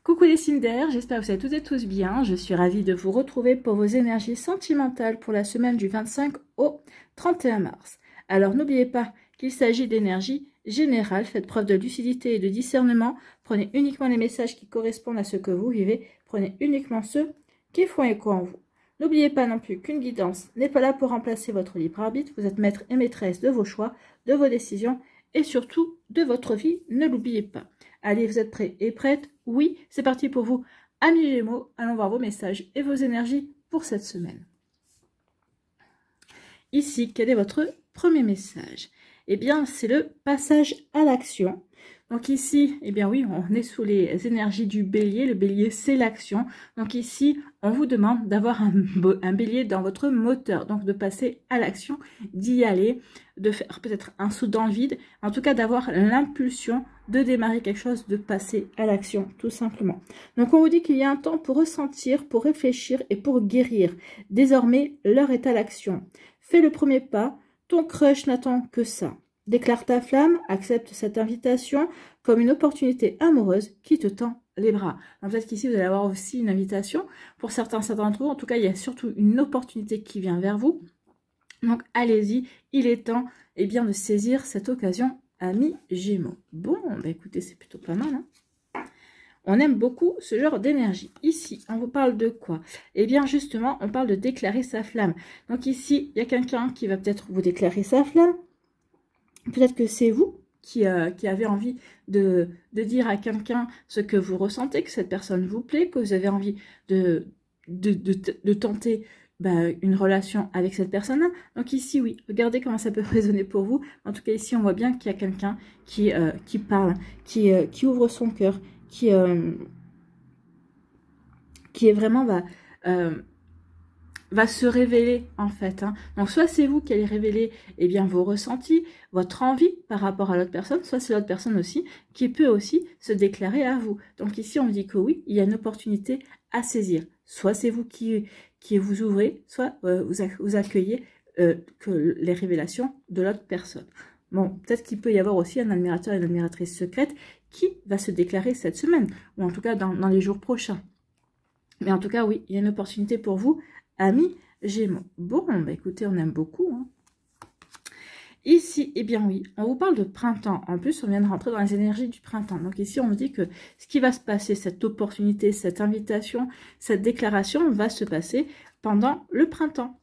Coucou les signes d'air, j'espère que vous allez toutes et tous bien. Je suis ravie de vous retrouver pour vos énergies sentimentales pour la semaine du 25 au 31 mars. Alors n'oubliez pas qu'il s'agit d'énergie générale, faites preuve de lucidité et de discernement. Prenez uniquement les messages qui correspondent à ce que vous vivez, prenez uniquement ceux qui font écho en vous. N'oubliez pas non plus qu'une guidance n'est pas là pour remplacer votre libre arbitre. Vous êtes maître et maîtresse de vos choix, de vos décisions et surtout de votre vie. Ne l'oubliez pas. Allez, vous êtes prêts et prêtes? Oui, c'est parti pour vous. Amis Gémeaux, allons voir vos messages et vos énergies pour cette semaine. Ici, quel est votre premier message? Eh bien, c'est le passage à l'action. Donc ici, eh bien oui, on est sous les énergies du bélier. Le bélier, c'est l'action. Donc ici, on vous demande d'avoir un bélier dans votre moteur. Donc de passer à l'action, d'y aller, de faire peut-être un saut dans le vide. En tout cas, d'avoir l'impulsion de démarrer quelque chose, de passer à l'action, tout simplement. Donc on vous dit qu'il y a un temps pour ressentir, pour réfléchir et pour guérir. Désormais, l'heure est à l'action. Fais le premier pas. Ton crush n'attend que ça. Déclare ta flamme, accepte cette invitation comme une opportunité amoureuse qui te tend les bras. Peut-être qu'ici, vous allez avoir aussi une invitation. Pour certains d'entre vous, en tout cas, il y a surtout une opportunité qui vient vers vous. Donc, allez-y, il est temps eh bien, de saisir cette occasion, amis Gémeaux. Bon, bah, écoutez, c'est plutôt pas mal. Hein, on aime beaucoup ce genre d'énergie. Ici, on vous parle de quoi? Eh bien, justement, on parle de déclarer sa flamme. Donc ici, il y a quelqu'un qui va peut-être vous déclarer sa flamme. Peut-être que c'est vous qui avez envie de dire à quelqu'un ce que vous ressentez, que cette personne vous plaît, que vous avez envie de tenter une relation avec cette personne-là. Donc ici, oui, regardez comment ça peut résonner pour vous. En tout cas, ici, on voit bien qu'il y a quelqu'un qui parle, qui ouvre son cœur, qui est vraiment va se révéler en fait. Hein. Donc soit c'est vous qui allez révéler eh bien, vos ressentis, votre envie par rapport à l'autre personne, soit c'est l'autre personne aussi qui peut aussi se déclarer à vous. Donc ici on dit que oui, il y a une opportunité à saisir. Soit c'est vous qui vous ouvrez, soit vous accueillez que les révélations de l'autre personne. Bon, peut-être qu'il peut y avoir aussi un admirateur et une admiratrice secrète qui va se déclarer cette semaine, ou en tout cas dans les jours prochains. Mais en tout cas, oui, il y a une opportunité pour vous, amis Gémeaux. Bon, bah écoutez, on aime beaucoup. Hein. Ici, eh bien oui, on vous parle de printemps. En plus, on vient de rentrer dans les énergies du printemps. Donc ici, on vous dit que ce qui va se passer, cette opportunité, cette invitation, cette déclaration va se passer pendant le printemps.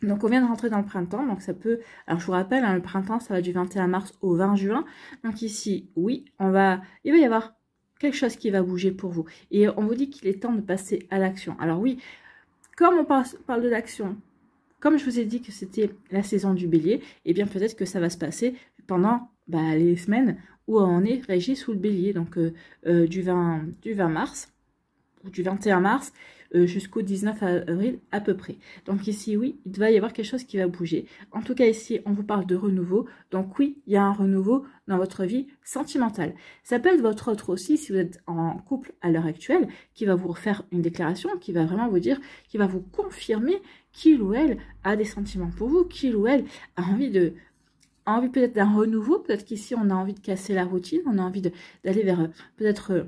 Donc on vient de rentrer dans le printemps, donc ça peut... Alors je vous rappelle, hein, le printemps, ça va du 21 mars au 20 juin. Donc ici, oui, il va y avoir quelque chose qui va bouger pour vous. Et on vous dit qu'il est temps de passer à l'action. Alors oui, comme on parle de l'action, comme je vous ai dit que c'était la saison du bélier, eh bien peut-être que ça va se passer pendant les semaines où on est régi sous le bélier, donc du 20 mars, ou du 21 mars, jusqu'au 19 avril à peu près. Donc ici, oui, il va y avoir quelque chose qui va bouger. En tout cas, ici, on vous parle de renouveau. Donc oui, il y a un renouveau dans votre vie sentimentale. Ça peut être votre autre aussi, si vous êtes en couple à l'heure actuelle, qui va vous refaire une déclaration, qui va vraiment vous dire, qui va vous confirmer qu'il ou elle a des sentiments pour vous, qu'il ou elle a envie peut-être d'un renouveau. Peut-être qu'ici, on a envie de casser la routine, on a envie d'aller vers peut-être...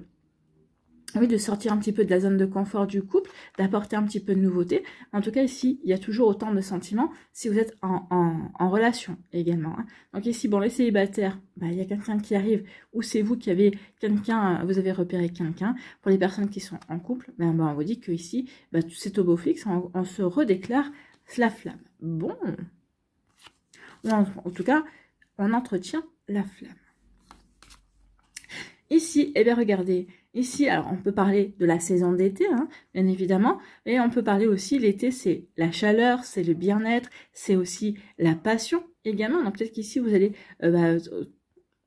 oui, de sortir un petit peu de la zone de confort du couple, d'apporter un petit peu de nouveauté. En tout cas, ici, il y a toujours autant de sentiments si vous êtes en relation également. Hein. Donc ici, bon, les célibataires, il y a quelqu'un qui arrive, ou c'est vous qui avez quelqu'un, vous avez repéré quelqu'un. Pour les personnes qui sont en couple, on vous dit que ici, c'est au beau fixe, on se redéclare la flamme. Bon, en tout cas, on entretient la flamme. Ici, eh bien, regardez, ici, alors on peut parler de la saison d'été, hein, bien évidemment, mais on peut parler aussi, l'été, c'est la chaleur, c'est le bien-être, c'est aussi la passion également. Donc peut-être qu'ici, vous allez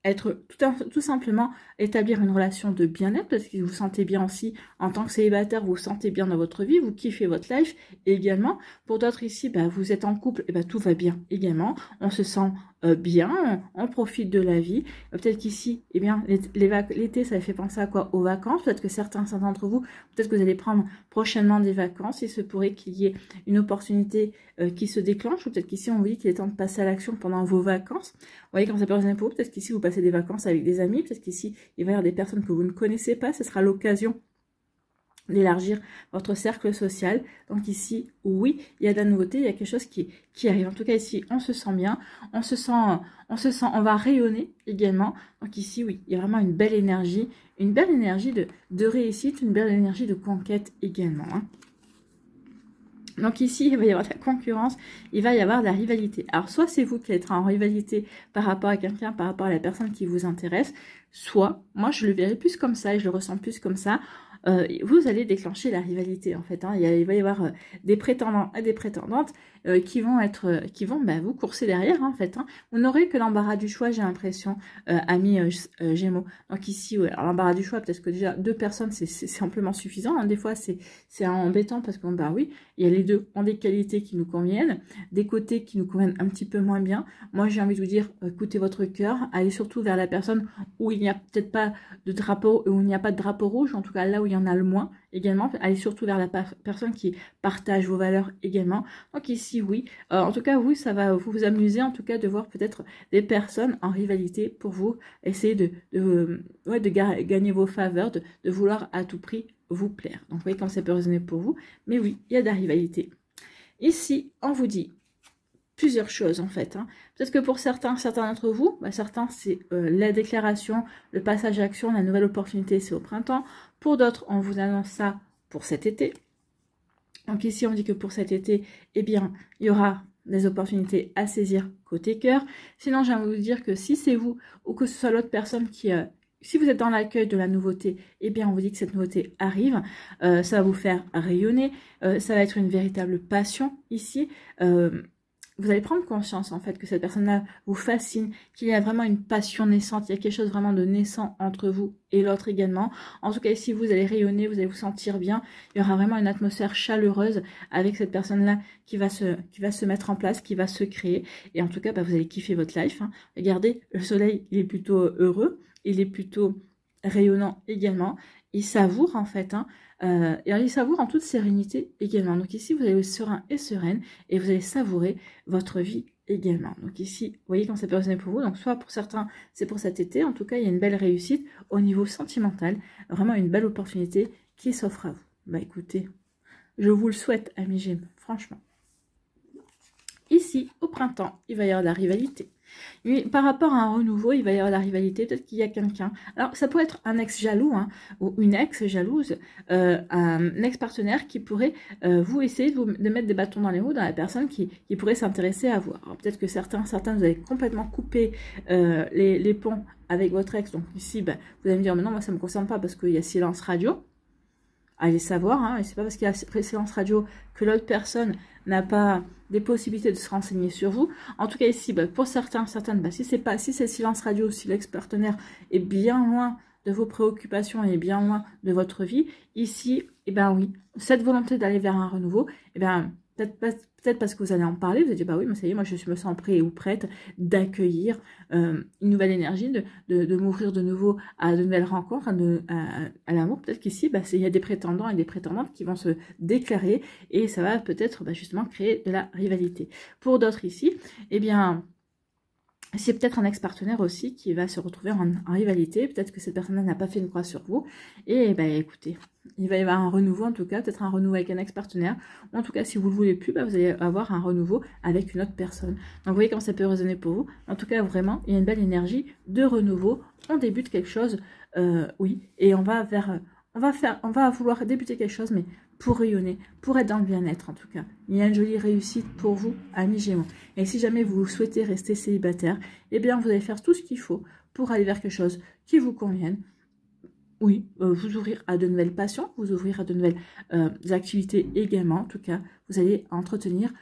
être tout simplement établir une relation de bien-être, parce que vous vous sentez bien aussi en tant que célibataire, vous vous sentez bien dans votre vie, vous kiffez votre life également. Pour d'autres ici, vous êtes en couple, et tout va bien également, on se sent bien, on profite de la vie. Peut-être qu'ici, eh bien, l'été, ça fait penser à quoi? Aux vacances. Peut-être que certains d'entre vous, peut-être que vous allez prendre prochainement des vacances. Il se pourrait qu'il y ait une opportunité qui se déclenche. Ou peut-être qu'ici, on vous dit qu'il est temps de passer à l'action pendant vos vacances. Vous voyez, quand ça peut résonner pour vous, peut-être qu'ici, vous passez des vacances avec des amis. Peut-être qu'ici, il va y avoir des personnes que vous ne connaissez pas. Ce sera l'occasion d'élargir votre cercle social. Donc ici, oui, il y a de la nouveauté, il y a quelque chose qui arrive. En tout cas, ici, on se sent bien, on on va rayonner également. Donc ici, oui, il y a vraiment une belle énergie de réussite, une belle énergie de conquête également. Hein. Donc ici, il va y avoir de la concurrence, il va y avoir de la rivalité. Alors, soit c'est vous qui êtes en rivalité par rapport à quelqu'un, par rapport à la personne qui vous intéresse, soit, moi je le verrai plus comme ça et je le ressens plus comme ça, vous allez déclencher la rivalité en fait. Hein. Il va y avoir des prétendants et des prétendantes qui vont vous courser derrière en fait. Hein. Vous n'aurez que l'embarras du choix, j'ai l'impression, amis Gémeaux. Donc ici, ouais, l'embarras du choix, peut-être que déjà 2 personnes, c'est amplement suffisant. Hein. Des fois, c'est embêtant parce que bah oui, il y a les deux ont des qualités qui nous conviennent, des côtés qui nous conviennent un petit peu moins bien. Moi, j'ai envie de vous dire, écoutez votre cœur, allez surtout vers la personne où il n'y a peut-être pas de drapeau, où il n'y a pas de drapeau rouge, en tout cas là où il y en a le moins également. Allez surtout vers la personne qui partage vos valeurs également. Donc ici, oui. En tout cas, oui, ça va vous amuser, en tout cas, de voir peut-être des personnes en rivalité pour vous. Essayer de gagner vos faveurs, de vouloir à tout prix vous plaire. Donc, vous voyez comme ça peut résonner pour vous. Mais oui, il y a de la rivalité. Ici, on vous dit plusieurs choses, en fait. Hein. Peut-être que pour certains d'entre vous, certains, c'est la déclaration, le passage à l'action, la nouvelle opportunité, c'est au printemps. Pour d'autres, on vous annonce ça pour cet été. Donc ici, on dit que pour cet été, eh bien, il y aura des opportunités à saisir côté cœur. Sinon, j'ai envie de vous dire que si c'est vous ou que ce soit l'autre personne qui... si vous êtes dans l'accueil de la nouveauté, eh bien, on vous dit que cette nouveauté arrive. Ça va vous faire rayonner. Ça va être une véritable passion ici. Vous allez prendre conscience, en fait, que cette personne-là vous fascine, qu'il y a vraiment une passion naissante, il y a quelque chose vraiment de naissant entre vous et l'autre également. En tout cas, ici, vous allez rayonner, vous allez vous sentir bien. Il y aura vraiment une atmosphère chaleureuse avec cette personne-là qui va se mettre en place, qui va se créer. Et en tout cas, vous allez kiffer votre life. Hein. Regardez, le soleil, il est plutôt heureux, il est plutôt rayonnant également. Il savoure, en fait, hein. Et il savoure en toute sérénité également. Donc ici, vous allez être serein et sereine et vous allez savourer votre vie également. Donc ici, vous voyez quand ça peut résonner pour vous. Donc soit pour certains, c'est pour cet été. En tout cas, il y a une belle réussite au niveau sentimental. Vraiment une belle opportunité qui s'offre à vous. Bah écoutez, je vous le souhaite, amis Gémeaux, franchement. Ici, au printemps, il va y avoir de la rivalité. Mais par rapport à un renouveau, il va y avoir de la rivalité, peut-être qu'il y a quelqu'un. Alors, ça pourrait être un ex jaloux, hein, ou une ex jalouse, un ex-partenaire qui pourrait vous essayer de mettre des bâtons dans les roues dans la personne qui pourrait s'intéresser à vous. Alors, peut-être que certains, vous avez complètement coupé les ponts avec votre ex. Donc ici, vous allez me dire, mais non, moi, ça ne me concerne pas parce qu'il y a silence radio. Allez savoir, hein, et c'est pas parce qu'il y a silence radio que l'autre personne n'a pas des possibilités de se renseigner sur vous. En tout cas ici, pour certaines, si c'est silence radio, si l'ex-partenaire est bien loin de vos préoccupations et bien loin de votre vie, ici, oui, cette volonté d'aller vers un renouveau, peut-être parce que vous allez en parler, vous allez dire, oui, mais ça y est, moi je me sens prêt ou prête d'accueillir une nouvelle énergie, de m'ouvrir de nouveau à de nouvelles rencontres, à l'amour. Peut-être qu'ici, il y a des prétendants et des prétendantes qui vont se déclarer et ça va peut-être justement créer de la rivalité. Pour d'autres ici, c'est peut-être un ex-partenaire aussi qui va se retrouver en rivalité. Peut-être que cette personne n'a pas fait une croix sur vous. Et écoutez, il va y avoir un renouveau en tout cas, peut-être un renouveau avec un ex-partenaire. Ou en tout cas, si vous ne le voulez plus, vous allez avoir un renouveau avec une autre personne. Donc vous voyez comment ça peut résonner pour vous. En tout cas, vraiment, il y a une belle énergie de renouveau. On débute quelque chose, oui. Et on va vouloir débuter quelque chose, mais pour rayonner, pour être dans le bien-être en tout cas. Il y a une jolie réussite pour vous, amis Gémeaux. Et si jamais vous souhaitez rester célibataire, vous allez faire tout ce qu'il faut pour aller vers quelque chose qui vous convienne. Oui, vous ouvrir à de nouvelles passions, vous ouvrir à de nouvelles activités également. En tout cas, vous allez entretenir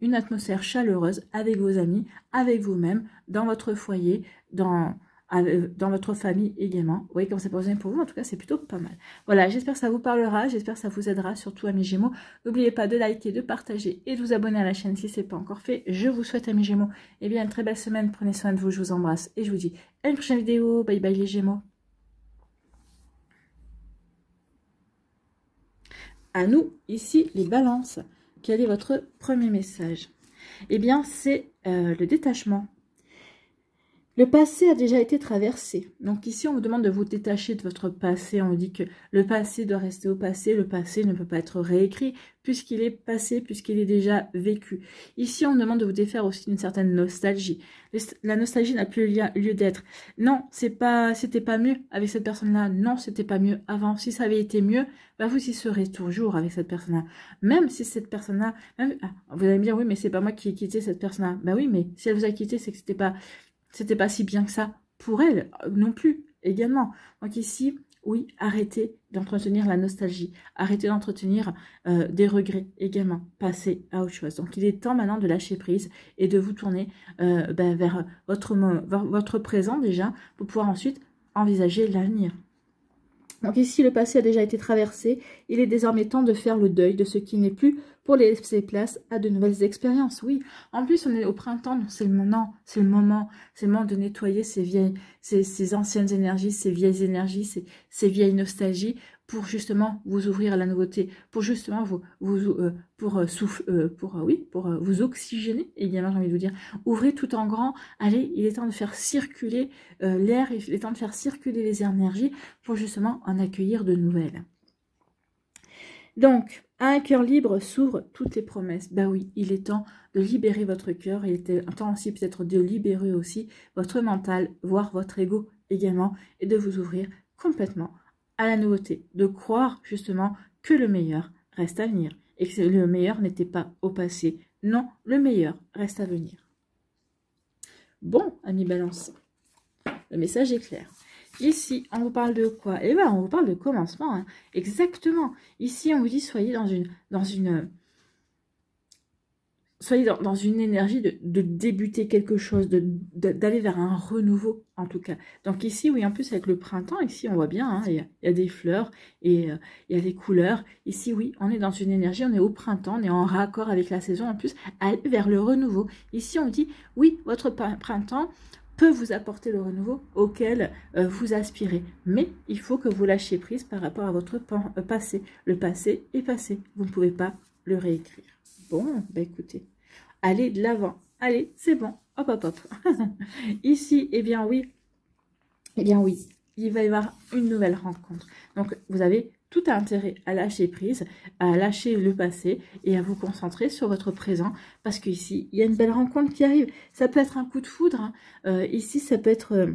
une atmosphère chaleureuse avec vos amis, avec vous-même, dans votre foyer, dans votre famille également. Vous voyez comment ça peut résonner pour vous, en tout cas c'est plutôt pas mal. Voilà, j'espère que ça vous parlera, j'espère que ça vous aidera, surtout amis Gémeaux. N'oubliez pas de liker, de partager et de vous abonner à la chaîne si ce n'est pas encore fait. Je vous souhaite amis Gémeaux, eh bien une très belle semaine, prenez soin de vous, je vous embrasse et je vous dis à une prochaine vidéo. Bye bye les Gémeaux. À nous, ici les balances, quel est votre premier message? Eh bien c'est le détachement. Le passé a déjà été traversé. Donc ici, on vous demande de vous détacher de votre passé. On vous dit que le passé doit rester au passé. Le passé ne peut pas être réécrit puisqu'il est passé, puisqu'il est déjà vécu. Ici, on vous demande de vous défaire aussi d'une certaine nostalgie. La nostalgie n'a plus lieu d'être. Non, c'était pas mieux avec cette personne-là. Non, c'était pas mieux avant. Si ça avait été mieux, bah vous y serez toujours avec cette personne-là. Même si cette personne-là... vous allez me dire, oui, mais c'est pas moi qui ai quitté cette personne-là. Bah oui, mais si elle vous a quitté, c'est que c'était pas si bien que ça pour elle non plus également. Donc ici, oui, arrêtez d'entretenir la nostalgie, arrêtez d'entretenir des regrets également, passez à autre chose. Donc il est temps maintenant de lâcher prise et de vous tourner vers votre présent déjà pour pouvoir ensuite envisager l'avenir. Donc ici, le passé a déjà été traversé. Il est désormais temps de faire le deuil de ce qui n'est plus pour laisser place à de nouvelles expériences. Oui, en plus, on est au printemps, donc c'est le moment de nettoyer ces anciennes énergies, ces vieilles énergies, ces vieilles nostalgies pour justement vous ouvrir à la nouveauté, pour justement vous oxygéner également, j'ai envie de vous dire. Ouvrez tout en grand. Allez, il est temps de faire circuler l'air, il est temps de faire circuler les énergies pour justement en accueillir de nouvelles. Donc, à un cœur libre s'ouvrent toutes les promesses. Ben oui, il est temps de libérer votre cœur. Il est temps aussi peut-être de libérer aussi votre mental, voire votre ego également, et de vous ouvrir complètement à la nouveauté, de croire justement que le meilleur reste à venir et que le meilleur n'était pas au passé. Non, le meilleur reste à venir. Bon, amis Balance, le message est clair. Ici, on vous parle de quoi? Eh bien, on vous parle de commencement. Hein. Exactement. Ici, on vous dit soyez dans une énergie de débuter quelque chose, d'aller vers un renouveau, en tout cas. Donc ici, oui, en plus, avec le printemps, ici, on voit bien, hein, il y a des fleurs et il y a des couleurs. Ici, oui, on est dans une énergie, on est au printemps, on est en raccord avec la saison, en plus, aller vers le renouveau. Ici, on dit, oui, votre printemps peut vous apporter le renouveau auquel vous aspirez. Mais il faut que vous lâchiez prise par rapport à votre passé. Le passé est passé. Vous ne pouvez pas le réécrire. Bon, bah écoutez, allez de l'avant. Allez, c'est bon. Hop, hop, hop. Ici, eh bien oui, il va y avoir une nouvelle rencontre. Donc, vous avez tout intérêt à lâcher prise, à lâcher le passé et à vous concentrer sur votre présent parce qu'ici, il y a une belle rencontre qui arrive. Ça peut être un coup de foudre. Hein. Ici, ça peut être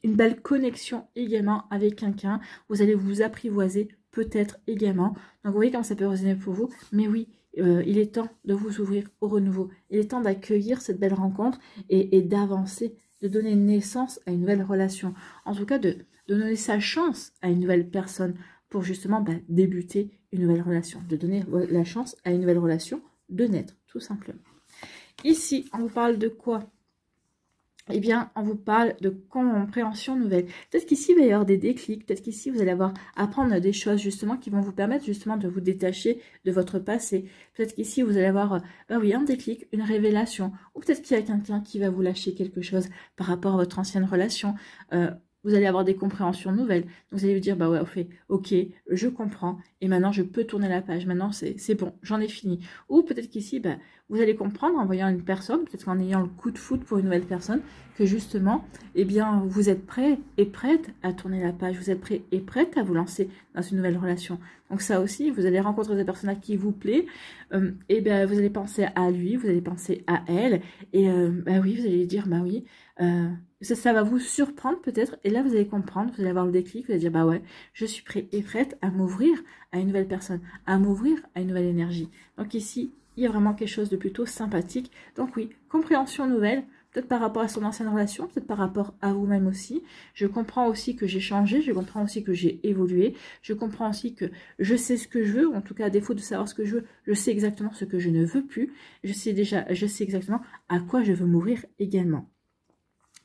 une belle connexion également avec quelqu'un. Vous allez vous apprivoiser peut-être également. Donc, vous voyez comment ça peut résonner pour vous. Mais oui, il est temps de vous ouvrir au renouveau. Il est temps d'accueillir cette belle rencontre et d'avancer, de donner naissance à une nouvelle relation. En tout cas, de donner sa chance à une nouvelle personne pour justement débuter une nouvelle relation. De donner la chance à une nouvelle relation de naître, tout simplement. Ici, on vous parle de quoi? Eh bien, on vous parle de compréhension nouvelle. Peut-être qu'ici, il va y avoir des déclics. Peut-être qu'ici, vous allez apprendre des choses, justement, qui vont vous permettre, justement, de vous détacher de votre passé. Peut-être qu'ici, vous allez avoir, un déclic, une révélation. Ou peut-être qu'il y a quelqu'un qui va vous lâcher quelque chose par rapport à votre ancienne relation. Vous allez avoir des compréhensions nouvelles. Donc, vous allez vous dire, ok, je comprends. Et maintenant, je peux tourner la page. Maintenant, c'est bon, j'en ai fini. Ou peut-être qu'ici, vous allez comprendre en voyant une personne, peut-être qu'en ayant le coup de foudre pour une nouvelle personne, que justement, eh bien, vous êtes prêt et prête à tourner la page. Vous êtes prêt et prête à vous lancer dans une nouvelle relation. Donc, ça aussi, vous allez rencontrer des personnes qui vous plaît. Et bien, vous allez penser à lui, vous allez penser à elle. Et oui, vous allez dire, oui, ça va vous surprendre peut-être, et là vous allez comprendre, vous allez avoir le déclic, vous allez dire ouais, je suis prêt et prête à m'ouvrir à une nouvelle personne, à m'ouvrir à une nouvelle énergie. Donc ici, il y a vraiment quelque chose de plutôt sympathique. Donc oui, compréhension nouvelle, peut-être par rapport à son ancienne relation, peut-être par rapport à vous-même aussi. Je comprends aussi que j'ai changé, je comprends aussi que j'ai évolué, je comprends aussi que je sais ce que je veux, en tout cas à défaut de savoir ce que je veux, je sais exactement ce que je ne veux plus, je sais exactement à quoi je veux m'ouvrir également.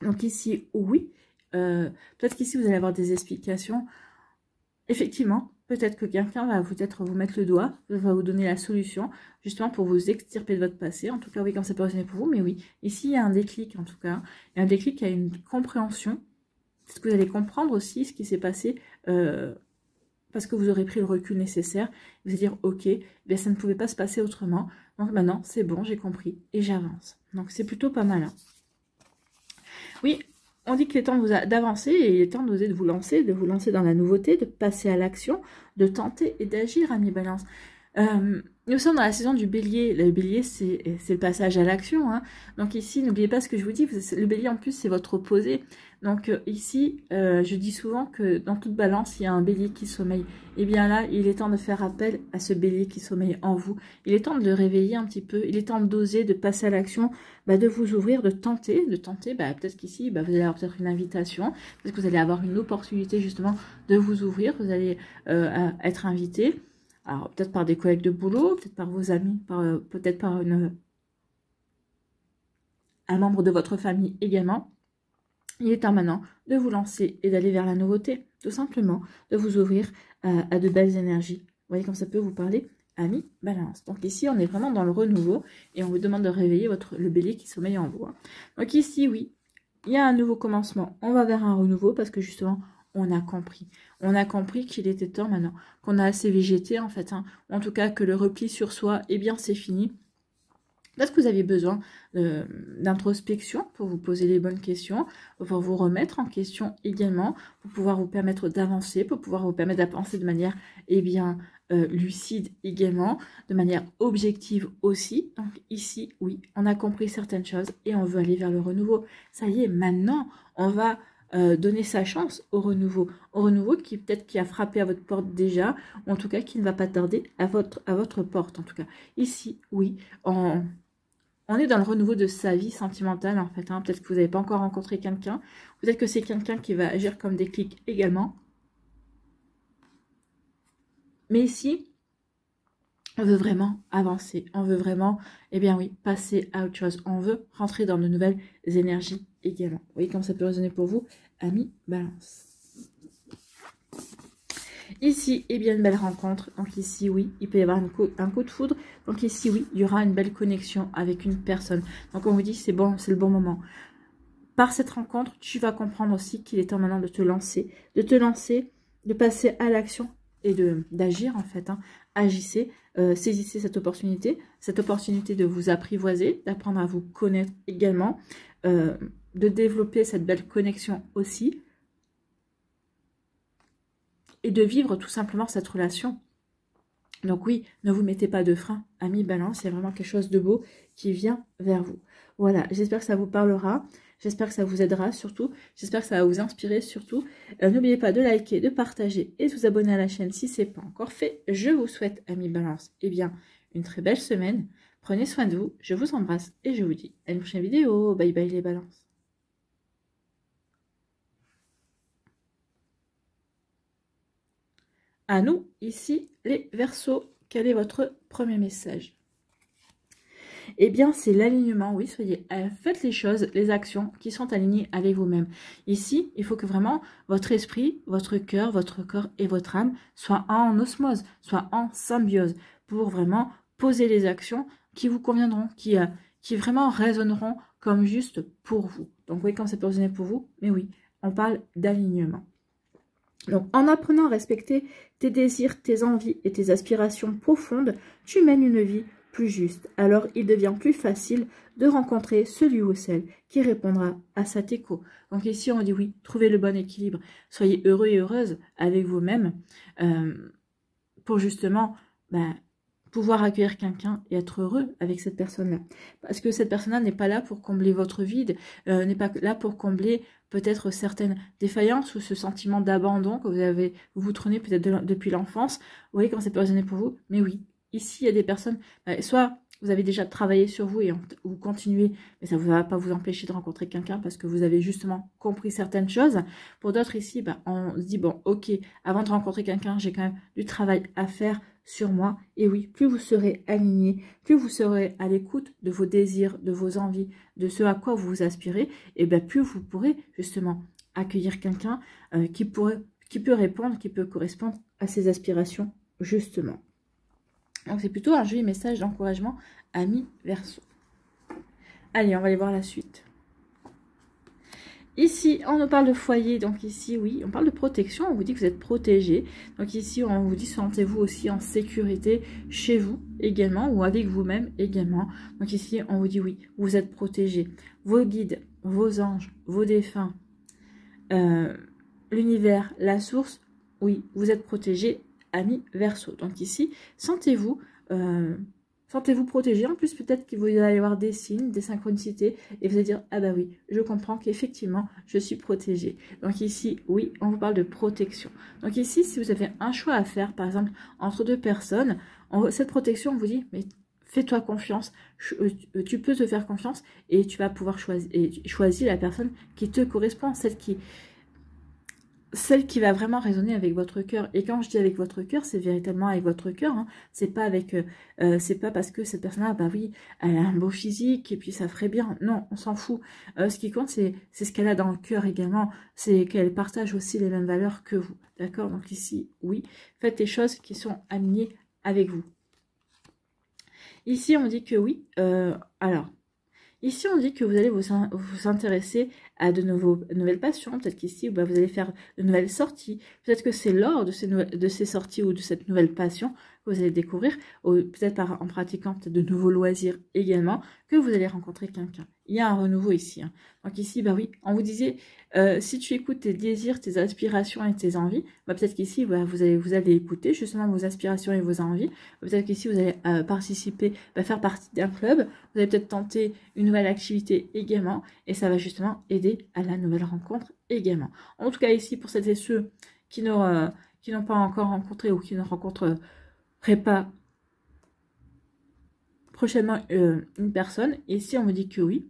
Donc ici, oui, peut-être qu'ici, vous allez avoir des explications. Effectivement, peut-être que quelqu'un va vous mettre le doigt, va vous donner la solution, justement pour vous extirper de votre passé. En tout cas, oui, comme ça peut résonner pour vous, mais oui, ici, il y a un déclic, en tout cas. Il y a un déclic, il y a une compréhension. Parce que vous allez comprendre aussi ce qui s'est passé, parce que vous aurez pris le recul nécessaire. Vous allez dire, ok, bien, ça ne pouvait pas se passer autrement. Donc maintenant, c'est bon, j'ai compris, et j'avance. Donc c'est plutôt pas mal. Hein. Oui, on dit qu'il est temps d'avancer et il est temps d'oser de vous lancer dans la nouveauté, de passer à l'action, de tenter et d'agir, amis Balance. Nous sommes dans la saison du bélier. Le bélier, c'est le passage à l'action. Hein. Donc ici, n'oubliez pas ce que je vous dis. Le bélier, en plus, c'est votre opposé. Donc ici, je dis souvent que dans toute balance, il y a un bélier qui sommeille. Et bien là, il est temps de faire appel à ce bélier qui sommeille en vous. Il est temps de le réveiller un petit peu. Il est temps d'oser, de passer à l'action, de vous ouvrir, de tenter. Peut-être qu'ici, vous allez avoir peut-être une invitation. Peut-être que vous allez avoir une opportunité justement de vous ouvrir. Vous allez être invité. Alors, peut-être par des collègues de boulot, peut-être par vos amis, peut-être par un membre de votre famille également. Il est temps maintenant de vous lancer et d'aller vers la nouveauté, tout simplement, de vous ouvrir à de belles énergies. Vous voyez comme ça peut vous parler, amis Balance. Donc ici, on est vraiment dans le renouveau et on vous demande de réveiller le bélier qui sommeille en vous. Hein. Donc ici, oui, il y a un nouveau commencement. On va vers un renouveau parce que justement, on a compris. On a compris qu'il était temps maintenant, qu'on a assez végété en fait. Hein. En tout cas, que le repli sur soi, eh bien, c'est fini. Peut-être que vous aviez besoin d'introspection pour vous poser les bonnes questions, pour vous remettre en question également, pour pouvoir vous permettre d'avancer, pour pouvoir vous permettre d'avancer de manière lucide également, de manière objective aussi. Donc ici, oui, on a compris certaines choses et on veut aller vers le renouveau. Ça y est, maintenant, on va donner sa chance au renouveau qui peut-être qui a frappé à votre porte déjà, ou en tout cas qui ne va pas tarder à votre porte en tout cas. Ici, oui, on est dans le renouveau de sa vie sentimentale en fait. Hein. Peut-être que vous n'avez pas encore rencontré quelqu'un, peut-être que c'est quelqu'un qui va agir comme des clics également. Mais ici, on veut vraiment avancer, on veut vraiment, eh bien oui, passer à autre chose. On veut rentrer dans de nouvelles énergies également. Vous voyez comme ça peut résonner pour vous, amis Balance. Ici, eh bien, une belle rencontre. Donc ici, oui, il peut y avoir un coup de foudre. Donc ici, oui, il y aura une belle connexion avec une personne. Donc on vous dit, c'est bon, c'est le bon moment. Par cette rencontre, tu vas comprendre aussi qu'il est temps maintenant de te lancer, de passer à l'action et d'agir en fait. Hein. Agissez, saisissez cette opportunité de vous apprivoiser, d'apprendre à vous connaître également, de développer cette belle connexion aussi et de vivre tout simplement cette relation. Donc oui, ne vous mettez pas de frein, amis Balance, il y a vraiment quelque chose de beau qui vient vers vous. Voilà, j'espère que ça vous parlera. J'espère que ça vous aidera surtout. J'espère que ça va vous inspirer surtout. N'oubliez pas de liker, de partager et de vous abonner à la chaîne si ce n'est pas encore fait. Je vous souhaite, amis Balance, eh bien, une très belle semaine. Prenez soin de vous. Je vous embrasse et je vous dis à une prochaine vidéo. Bye bye les Balances. À nous, ici, les Verseaux. Quel est votre premier message ? Eh bien, c'est l'alignement, oui, faites les choses, les actions qui sont alignées avec vous-même. Ici, il faut que vraiment votre esprit, votre cœur, votre corps et votre âme soient en osmose, soient en symbiose pour vraiment poser les actions qui vous conviendront, qui vraiment résonneront comme juste pour vous. Donc, oui, quand c'est peut résonner pour vous, mais oui, on parle d'alignement. Donc, en apprenant à respecter tes désirs, tes envies et tes aspirations profondes, tu mènes une vie plus juste. Alors, il devient plus facile de rencontrer celui ou celle qui répondra à cet écho. Donc ici, on dit oui, trouvez le bon équilibre. Soyez heureux et heureuse avec vous-même pour justement pouvoir accueillir quelqu'un et être heureux avec cette personne-là. Parce que cette personne-là n'est pas là pour combler votre vide, n'est pas là pour combler peut-être certaines défaillances ou ce sentiment d'abandon que vous traînez peut-être depuis l'enfance. Vous voyez comment ça peut résonner pour vous? Mais oui, ici, il y a des personnes, soit vous avez déjà travaillé sur vous et vous continuez, mais ça ne va pas vous empêcher de rencontrer quelqu'un parce que vous avez justement compris certaines choses. Pour d'autres ici, on se dit, bon, ok, avant de rencontrer quelqu'un, j'ai quand même du travail à faire sur moi. Et oui, plus vous serez aligné, plus vous serez à l'écoute de vos désirs, de vos envies, de ce à quoi vous aspirez, et bien plus vous pourrez justement accueillir quelqu'un qui peut répondre, qui peut correspondre à ses aspirations, justement. Donc, c'est plutôt un joli message d'encouragement, amis Verseau. Allez, on va aller voir la suite. Ici, on nous parle de foyer, donc ici, oui, on parle de protection, on vous dit que vous êtes protégé. Donc ici, on vous dit, sentez-vous aussi en sécurité chez vous également, ou avec vous-même également. Donc ici, on vous dit, oui, vous êtes protégé. Vos guides, vos anges, vos défunts, l'univers, la source, oui, vous êtes protégé, amis Verseau. Donc ici, sentez-vous... Sentez-vous protégé. En plus, peut-être qu'il va y avoir des signes, des synchronicités. Et vous allez dire, ah bah oui, je comprends qu'effectivement, je suis protégée. Donc ici, oui, on vous parle de protection. Donc ici, si vous avez un choix à faire, par exemple, entre deux personnes, cette protection, on vous dit, mais fais-toi confiance. Tu peux te faire confiance et tu vas pouvoir choisir la personne qui te correspond, celle qui va vraiment résonner avec votre cœur. Et quand je dis avec votre cœur, c'est véritablement avec votre cœur. Hein. C'est pas parce que cette personne-là, bah oui, elle a un beau physique et puis ça ferait bien. Non, on s'en fout. Ce qui compte, c'est ce qu'elle a dans le cœur également. C'est qu'elle partage aussi les mêmes valeurs que vous. D'accord? Donc ici, oui, faites des choses qui sont alignées avec vous. Ici, on dit que oui. Alors, ici, on dit que vous allez vous intéresser à de nouvelles passions. Peut-être qu'ici, bah, vous allez faire de nouvelles sorties. Peut-être que c'est lors de ces sorties ou de cette nouvelle passion que vous allez découvrir, peut-être en pratiquant peut-être de nouveaux loisirs également, que vous allez rencontrer quelqu'un. Il y a un renouveau ici. Hein. Donc ici, bah oui, on vous disait, si tu écoutes tes désirs, tes aspirations et tes envies, bah, peut-être qu'ici, bah, vous allez écouter justement vos aspirations et vos envies. Peut-être qu'ici, vous allez participer, faire partie d'un club. Vous allez peut-être tenter une nouvelle activité également. Et ça va justement aider à la nouvelle rencontre également. En tout cas, ici, pour celles et ceux qui n'ont pas encore rencontré ou qui ne rencontreraient pas prochainement une personne, ici, on me dit que oui,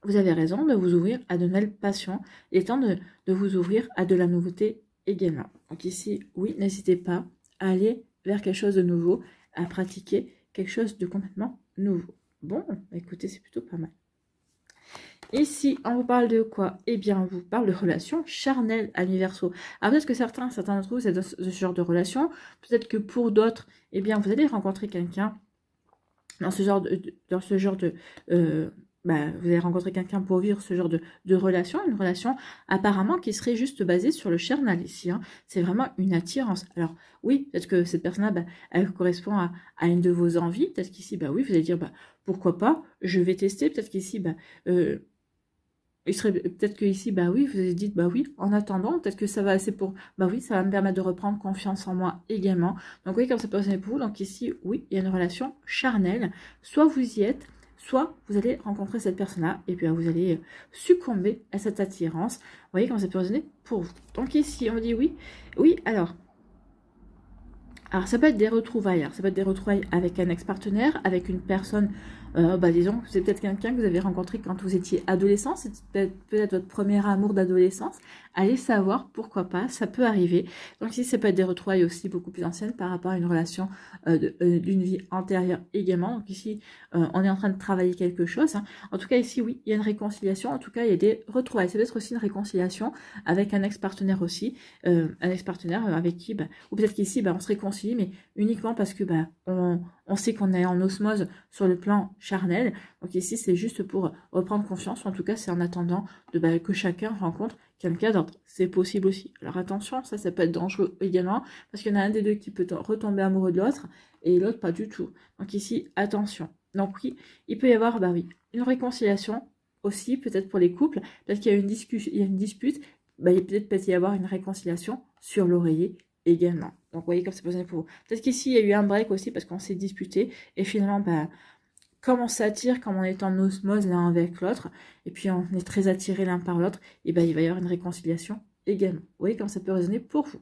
vous avez raison de vous ouvrir à de nouvelles passions. Il est temps de vous ouvrir à de la nouveauté également. Donc ici, oui, n'hésitez pas à aller vers quelque chose de nouveau, à pratiquer quelque chose de complètement nouveau. Bon, écoutez, c'est plutôt pas mal. Ici, on vous parle de quoi? Eh bien, on vous parle de relations charnelles, amis Verseau. Alors, peut-être que certains d'entre vous, c'est de ce genre de relation. Peut-être que pour d'autres, eh bien, vous allez rencontrer quelqu'un dans ce genre de vous allez rencontrer quelqu'un pour vivre ce genre de relation, une relation apparemment qui serait juste basée sur le charnel ici. Hein. C'est vraiment une attirance. Alors oui, peut-être que cette personne-là, elle correspond à une de vos envies. Peut-être qu'ici, oui, vous allez dire, pourquoi pas, je vais tester. Peut-être qu'ici, peut-être que ici, oui, vous avez dit, oui, en attendant, peut-être que ça va assez pour, oui, ça va me permettre de reprendre confiance en moi également. Donc oui, comme ça peut passer pour vous. Donc ici, oui, il y a une relation charnelle. Soit vous y êtes, soit vous allez rencontrer cette personne-là et puis vous allez succomber à cette attirance. Vous voyez comment ça peut résonner pour vous. Donc ici, on me dit oui. Oui, alors ça peut être des retrouvailles. Alors, ça peut être des retrouvailles avec un ex-partenaire, avec une personne, disons, c'est peut-être quelqu'un que vous avez rencontré quand vous étiez adolescent. C'est peut-être votre premier amour d'adolescence. Allez savoir, pourquoi pas, ça peut arriver. Donc ici, ça peut être des retrouvailles aussi beaucoup plus anciennes par rapport à une relation d'une vie antérieure également. Donc ici, on est en train de travailler quelque chose. Hein. En tout cas, ici, oui, il y a une réconciliation. En tout cas, il y a des retrouvailles. Ça peut être aussi une réconciliation avec un ex-partenaire aussi. Un ex-partenaire avec qui, ou peut-être qu'ici, on se réconcilie, mais uniquement parce que on sait qu'on est en osmose sur le plan charnel. Donc ici, c'est juste pour reprendre confiance. En tout cas, c'est en attendant que chacun rencontre quelqu'un d'autre. C'est possible aussi. Alors attention, ça peut être dangereux également, parce qu'il y en a un des deux qui peut retomber amoureux de l'autre, et l'autre pas du tout. Donc ici, attention. Donc oui, il peut y avoir, une réconciliation aussi, peut-être pour les couples. Peut-être qu'il y a une dispute, peut-être peut y avoir une réconciliation sur l'oreiller également. Donc vous voyez comme c'est possible pour vous. Peut-être qu'ici, il y a eu un break aussi, parce qu'on s'est disputé, et finalement, comme on s'attire, comme on est en osmose l'un avec l'autre, et puis on est très attirés l'un par l'autre, et il va y avoir une réconciliation également. Vous voyez comme ça peut résonner pour vous.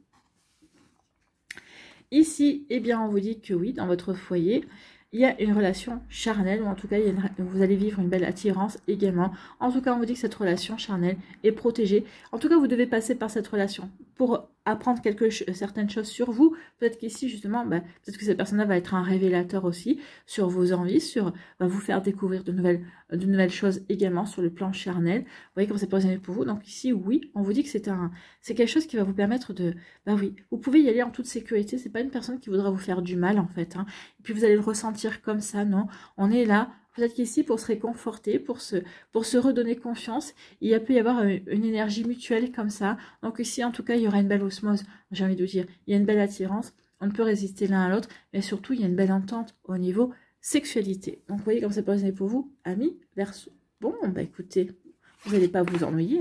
Ici, on vous dit que oui, dans votre foyer, il y a une relation charnelle, ou en tout cas, vous allez vivre une belle attirance également. En tout cas, on vous dit que cette relation charnelle est protégée. En tout cas, vous devez passer par cette relation pour apprendre certaines choses sur vous. Peut-être qu'ici, justement, peut-être que cette personne-là va être un révélateur aussi sur vos envies, va vous faire découvrir de nouvelles choses également sur le plan charnel. Vous voyez comment ça peut résonner pour vous. Donc ici, oui, on vous dit que c'est quelque chose qui va vous permettre de... oui, vous pouvez y aller en toute sécurité. C'est pas une personne qui voudra vous faire du mal, en fait. Et puis, vous allez le ressentir comme ça, non? On est là... Peut-être qu'ici, pour se réconforter, pour se redonner confiance, il peut y avoir une énergie mutuelle comme ça. Donc ici, en tout cas, il y aura une belle osmose, j'ai envie de dire. Il y a une belle attirance, on ne peut résister l'un à l'autre, mais surtout, il y a une belle entente au niveau sexualité. Donc, vous voyez comme ça peut résonner pour vous, amis, Verseau. Bon, écoutez, vous n'allez pas vous ennuyer,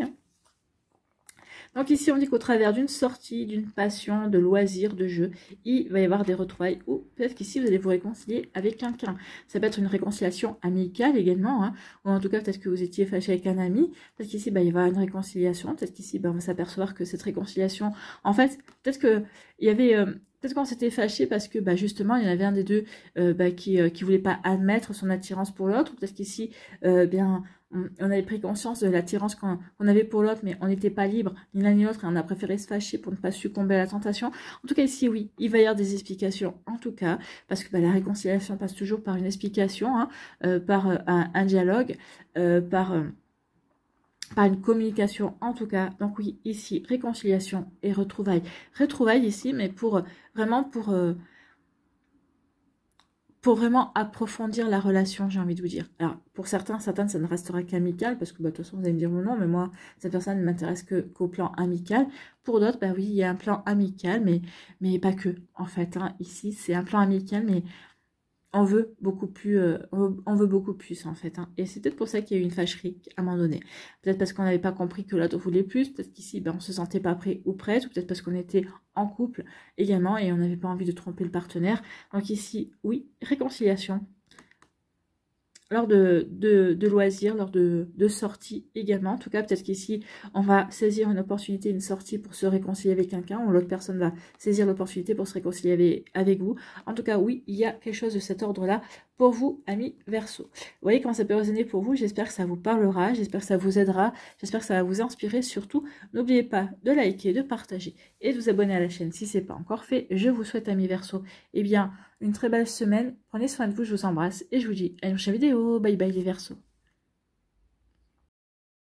Donc ici, on dit qu'au travers d'une sortie, d'une passion, de loisirs, de jeux, il va y avoir des retrouvailles. Ou peut-être qu'ici, vous allez vous réconcilier avec quelqu'un. Ça peut être une réconciliation amicale également. Ou en tout cas, peut-être que vous étiez fâché avec un ami. Peut-être qu'ici, il va y avoir une réconciliation. Peut-être qu'ici, on va s'apercevoir que cette réconciliation... En fait, peut-être qu'il y avait... Peut-être qu'on s'était fâché parce que justement, il y en avait un des deux qui voulait pas admettre son attirance pour l'autre. Peut-être qu'ici, on avait pris conscience de l'attirance qu'on avait pour l'autre, mais on n'était pas libre, ni l'un ni l'autre, et on a préféré se fâcher pour ne pas succomber à la tentation. En tout cas, ici, oui, il va y avoir des explications, en tout cas, parce que la réconciliation passe toujours par une explication, par un dialogue, par une communication, en tout cas. Donc oui, ici, réconciliation et retrouvailles. Retrouvailles ici, mais pour vraiment approfondir la relation, j'ai envie de vous dire. Alors, pour certaines, ça ne restera qu'amical, parce que de toute façon, vous allez me dire non, mais moi, cette personne ne m'intéresse qu'au plan amical. Pour d'autres, oui, il y a un plan amical, mais pas que, en fait. Ici, c'est un plan amical, mais on veut beaucoup plus, en fait. Et c'est peut-être pour ça qu'il y a eu une fâcherie à un moment donné. Peut-être parce qu'on n'avait pas compris que l'autre voulait plus. Peut-être qu'ici, on se sentait pas prêt ou prête. Ou peut-être parce qu'on était en couple également et on n'avait pas envie de tromper le partenaire. Donc ici, oui, réconciliation. Lors de loisirs, lors de sorties également. En tout cas, peut-être qu'ici, on va saisir une opportunité, une sortie pour se réconcilier avec quelqu'un, ou l'autre personne va saisir l'opportunité pour se réconcilier avec vous. En tout cas, oui, il y a quelque chose de cet ordre-là pour vous, amis Verseau. Vous voyez comment ça peut résonner pour vous. J'espère que ça vous parlera, j'espère que ça vous aidera, j'espère que ça va vous inspirer. Surtout, n'oubliez pas de liker, de partager et de vous abonner à la chaîne si ce n'est pas encore fait. Je vous souhaite, amis Verseau, une très belle semaine. Prenez soin de vous, je vous embrasse et je vous dis à une prochaine vidéo. Bye bye les Verseaux.